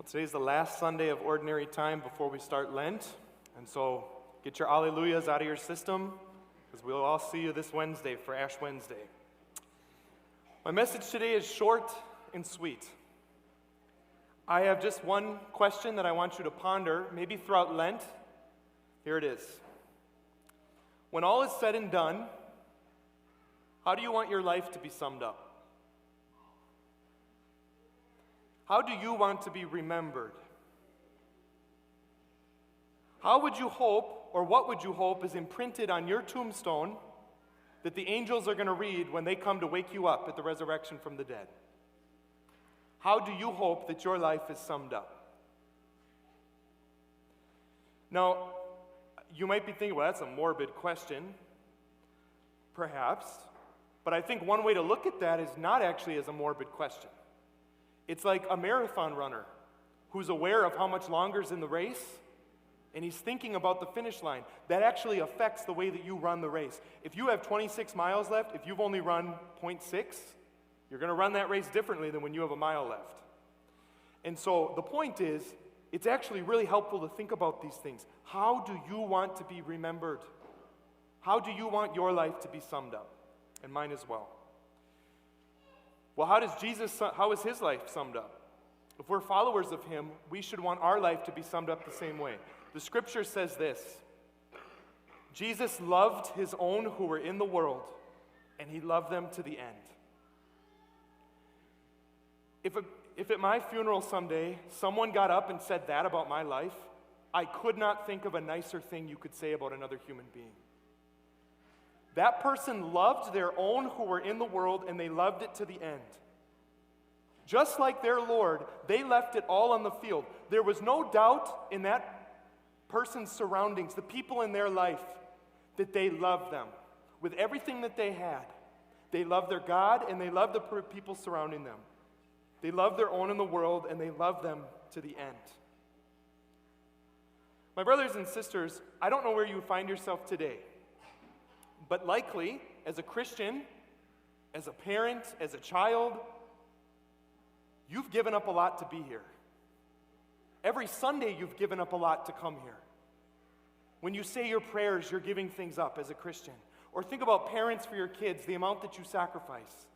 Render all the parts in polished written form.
Well, today's the last Sunday of ordinary time before we start Lent, and so get your alleluias out of your system, because we'll all see you this Wednesday for Ash Wednesday. My message today is short and sweet. I have just one question that I want you to ponder, maybe throughout Lent. Here it is. When all is said and done, how do you want your life to be summed up? How do you want to be remembered? How would you hope, or what would you hope is imprinted on your tombstone that the angels are going to read when they come to wake you up at the resurrection from the dead? How do you hope that your life is summed up? Now, you might be thinking, well, that's a morbid question, perhaps, but I think one way to look at that is not actually as a morbid question. It's like a marathon runner who's aware of how much longer is in the race, and he's thinking about the finish line. That actually affects the way that you run the race. If you have 26 miles left, if you've only run 0.6, you're going to run that race differently than when you have a mile left. And so the point is, it's actually really helpful to think about these things. How do you want to be remembered? How do you want your life to be summed up? And mine as well. Well, how is his life summed up? If we're followers of him, we should want our life to be summed up the same way. The scripture says this: Jesus loved his own who were in the world, and he loved them to the end. If at my funeral someday someone got up and said that about my life, I could not think of a nicer thing you could say about another human being. That person loved their own who were in the world, and they loved it to the end. Just like their Lord, they left it all on the field. There was no doubt in that person's surroundings, the people in their life, that they loved them with everything that they had. They loved their God, and they loved the people surrounding them. They loved their own in the world, and they loved them to the end. My brothers and sisters, I don't know where you find yourself today, but likely, as a Christian, as a parent, as a child, you've given up a lot to be here. Every Sunday, you've given up a lot to come here. When you say your prayers, you're giving things up as a Christian. Or think about parents for your kids, the amount that you sacrifice.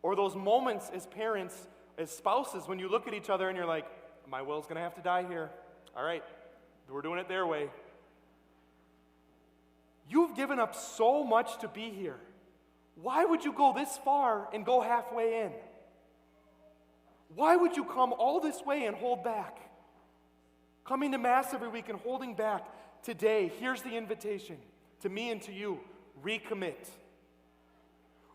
Or those moments as parents, as spouses, when you look at each other and you're like, my will's going to have to die here. All right, we're doing it their way. You've given up so much to be here. Why would you go this far and go halfway in? Why would you come all this way and hold back? Coming to Mass every week and holding back. Today, here's the invitation to me and to you. Recommit.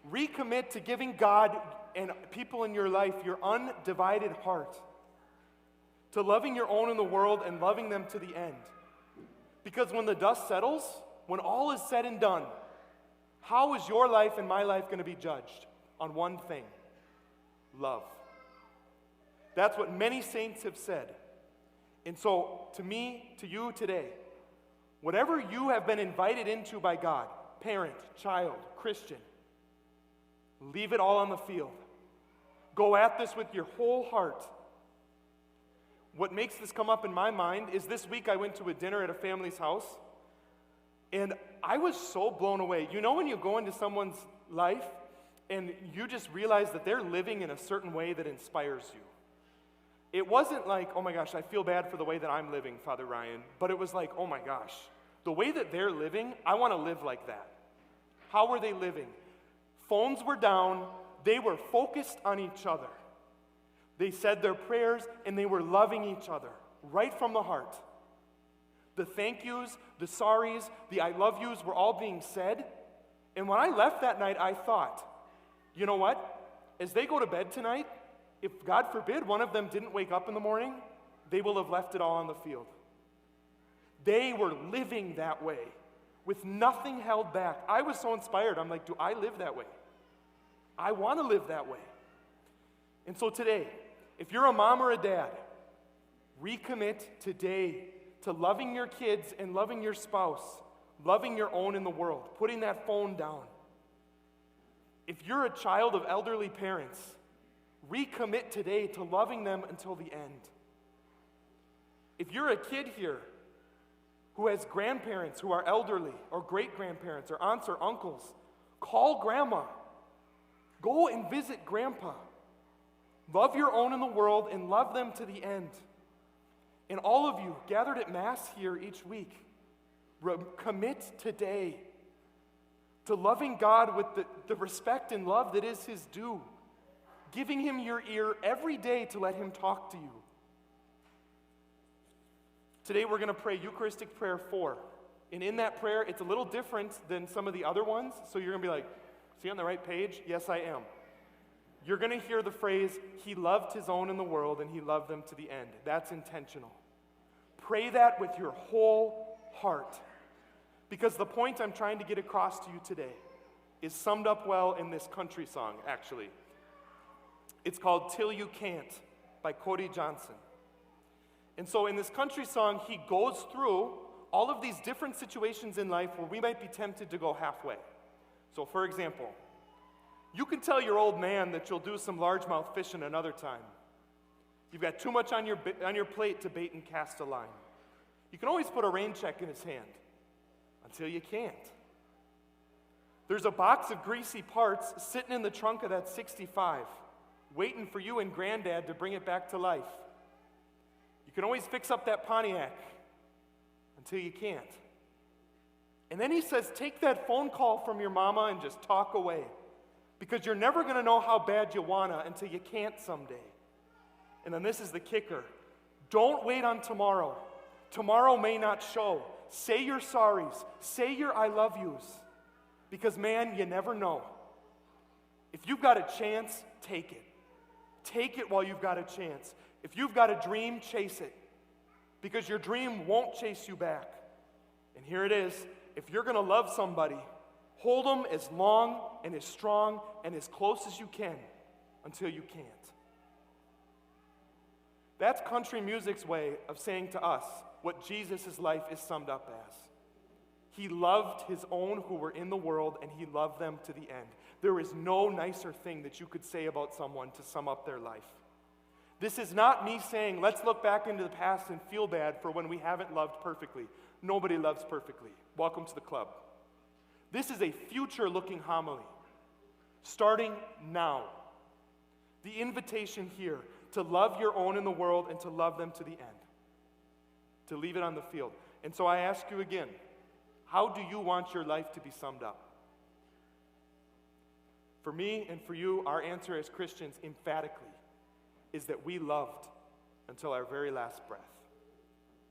Recommit to giving God and people in your life your undivided heart. To loving your own in the world and loving them to the end. Because when the dust settles, when all is said and done, how is your life and my life going to be judged? On one thing: love. That's what many saints have said. And so, to me, to you today, whatever you have been invited into by God, parent, child, Christian, leave it all on the field. Go at this with your whole heart. What makes this come up in my mind is this week I went to a dinner at a family's house, and I was so blown away. You know when you go into someone's life and you just realize that they're living in a certain way that inspires you. It wasn't like, oh my gosh, I feel bad for the way that I'm living, Father Ryan, but it was like, oh my gosh, the way that they're living, I want to live like that. How were they living? Phones were down, they were focused on each other. They said their prayers and they were loving each other right from the heart. The thank yous, the sorries, the I love yous were all being said. And when I left that night, I thought, you know what? As they go to bed tonight, if God forbid one of them didn't wake up in the morning, they will have left it all on the field. They were living that way with nothing held back. I was so inspired. I'm like, do I live that way? I want to live that way. And so today, if you're a mom or a dad, recommit today to loving your kids and loving your spouse, loving your own in the world, putting that phone down. If you're a child of elderly parents, recommit today to loving them until the end. If you're a kid here who has grandparents who are elderly, or great-grandparents, or aunts or uncles, call grandma. Go and visit grandpa. Love your own in the world and love them to the end. And all of you gathered at Mass here each week, commit today to loving God with the respect and love that is His due, giving Him your ear every day to let Him talk to you. Today we're going to pray Eucharistic Prayer 4. And in that prayer, it's a little different than some of the other ones. So you're going to be like, "See on the right page?" Yes, I am. You're going to hear the phrase, "He loved His own in the world and He loved them to the end." That's intentional. Pray that with your whole heart. Because the point I'm trying to get across to you today is summed up well in this country song, actually. It's called "Till You Can't" by Cody Johnson. And so in this country song, he goes through all of these different situations in life where we might be tempted to go halfway. So for example, you can tell your old man that you'll do some largemouth fishing another time. You've got too much on your plate to bait and cast a line. You can always put a rain check in his hand until you can't. There's a box of greasy parts sitting in the trunk of that 65, waiting for you and Granddad to bring it back to life. You can always fix up that Pontiac until you can't. And then he says, take that phone call from your mama and just talk away, because you're never going to know how bad you wanna until you can't someday. And then this is the kicker. Don't wait on tomorrow. Tomorrow may not show. Say your sorries. Say your I love yous. Because man, you never know. If you've got a chance, take it. Take it while you've got a chance. If you've got a dream, chase it. Because your dream won't chase you back. And here it is. If you're going to love somebody, hold them as long and as strong and as close as you can until you can't. That's country music's way of saying to us what Jesus' life is summed up as. He loved His own who were in the world, and He loved them to the end. There is no nicer thing that you could say about someone to sum up their life. This is not me saying, let's look back into the past and feel bad for when we haven't loved perfectly. Nobody loves perfectly. Welcome to the club. This is a future-looking homily, starting now. The invitation here to love your own in the world and to love them to the end, to leave it on the field. And so I ask you again, how do you want your life to be summed up? For me and for you, our answer as Christians emphatically is that we loved until our very last breath.